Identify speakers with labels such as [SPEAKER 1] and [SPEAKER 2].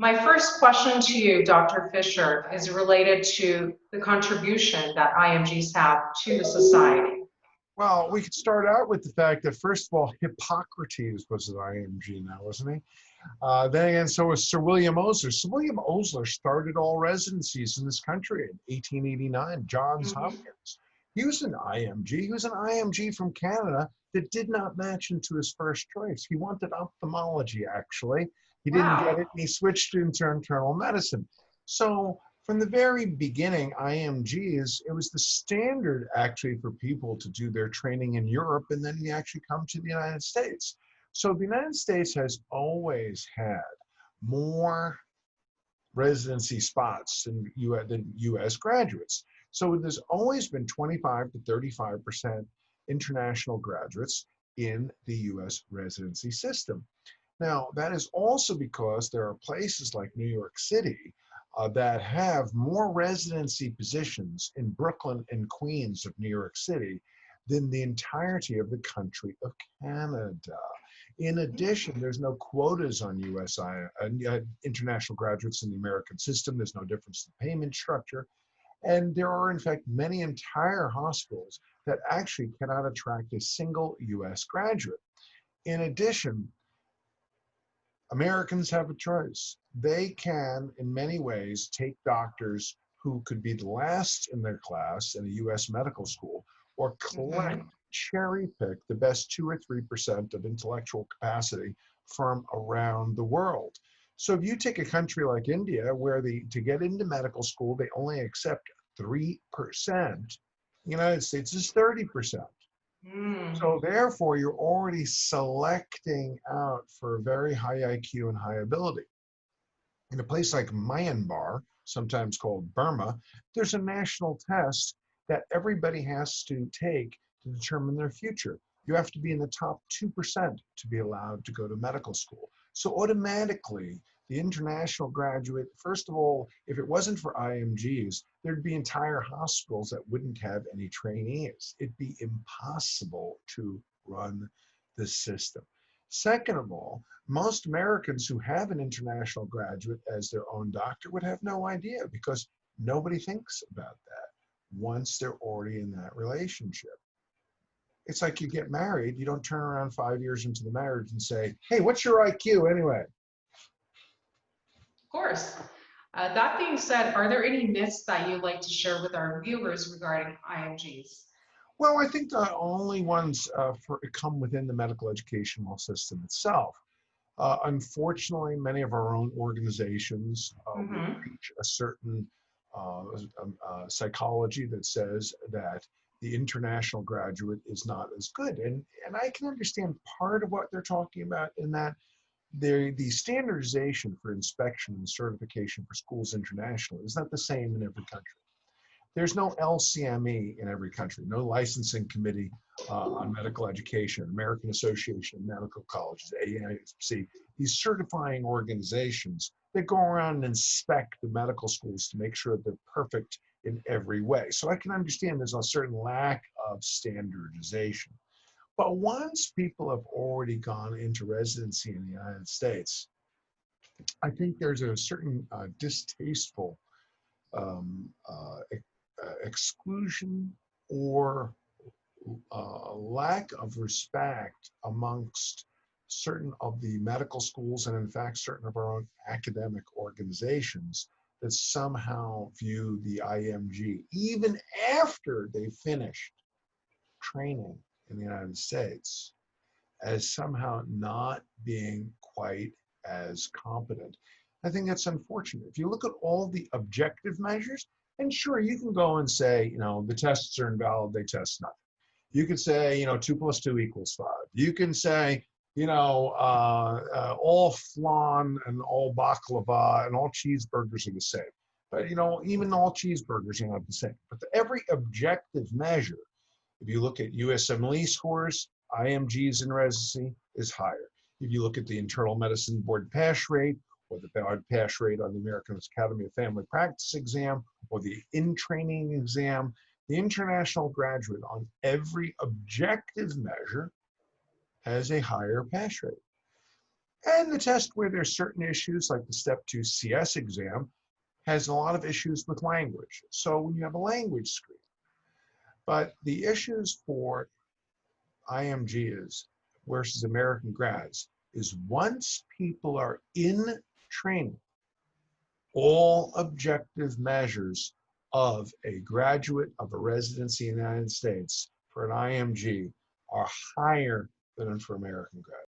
[SPEAKER 1] My first question to you, Dr. Fisher, is related to the contribution that IMGs have to the society.
[SPEAKER 2] Well, we could start out with the fact that, first of all, Hippocrates was an IMG now, wasn't he? Then again, so was Sir William Osler. Sir William Osler started all residencies in this country in 1889, Johns Hopkins. He was an IMG. He was an IMG from Canada that did not match into his first choice. He wanted ophthalmology, actually. He didn't get it,
[SPEAKER 1] Wow.
[SPEAKER 2] and he switched into internal medicine. So from the very beginning, IMGs, it was the standard actually for people to do their training in Europe, and then you actually come to the United States. So the United States has always had more residency spots than US graduates. So there's always been 25 to 35% international graduates in the US residency system. Now, that is also because there are places like New York City that have more residency positions in Brooklyn and Queens of New York City than the entirety of the country of Canada. In addition, there's no quotas on international graduates in the American system. There's no difference in payment structure. And there are, in fact, many entire hospitals that actually cannot attract a single US graduate. In addition, Americans have a choice. They can, in many ways, take doctors who could be the last in their class in a US medical school, or collect, cherry pick the best 2 or 3% of intellectual capacity from around the world. So if you take a country like India, where to get into medical school, they only accept 3%, the United States is 30%. So therefore, you're already selecting out for very high IQ and high ability. In a place like Myanmar, sometimes called Burma, there's a national test that everybody has to take to determine their future. You have to be in the top 2% to be allowed to go to medical school. So automatically, the international graduate, first of all, if it wasn't for IMGs, there'd be entire hospitals that wouldn't have any trainees. It'd be impossible to run the system. Second of all, most Americans who have an international graduate as their own doctor would have no idea, because nobody thinks about that once they're already in that relationship. It's like you get married, you don't turn around 5 years into the marriage and say, hey, what's your IQ anyway?
[SPEAKER 1] Of course. That being said, are there any myths that you'd like to share with our viewers regarding IMGs?
[SPEAKER 2] Well, I think the only ones come within the medical educational system itself. Unfortunately, many of our own organizations will reach a certain psychology that says that the international graduate is not as good. And I can understand part of what they're talking about, in that the standardization for inspection and certification for schools internationally is not the same in every country. There's no LCME in every country, no licensing committee on medical education, American Association of Medical Colleges, AMC, these certifying organizations that go around and inspect the medical schools to make sure they're perfect in every way. So I can understand there's a certain lack of standardization. But once people have already gone into residency in the United States, I think there's a certain distasteful exclusion or lack of respect amongst certain of the medical schools, and in fact certain of our own academic organizations, that somehow view the IMG, even after they finished training in the United States, as somehow not being quite as competent. I think that's unfortunate. If you look at all the objective measures, and sure, you can go and say, the tests are invalid, they test nothing. You could say, 2 + 2 = 5. You can say, all flan and all baklava and all cheeseburgers are the same. But, even all cheeseburgers are not the same. But every objective measure, if you look at USMLE scores, IMGs in residency is higher. If you look at the Internal Medicine Board pass rate, or the pass rate on the American Academy of Family Practice exam, or the in-training exam, the international graduate on every objective measure has a higher pass rate. And the test where there's certain issues, like the Step 2 CS exam, has a lot of issues with language. So when you have a language screen, but the issues for IMGs versus American grads is once people are in training, all objective measures of a graduate of a residency in the United States for an IMG are higher than for American grads.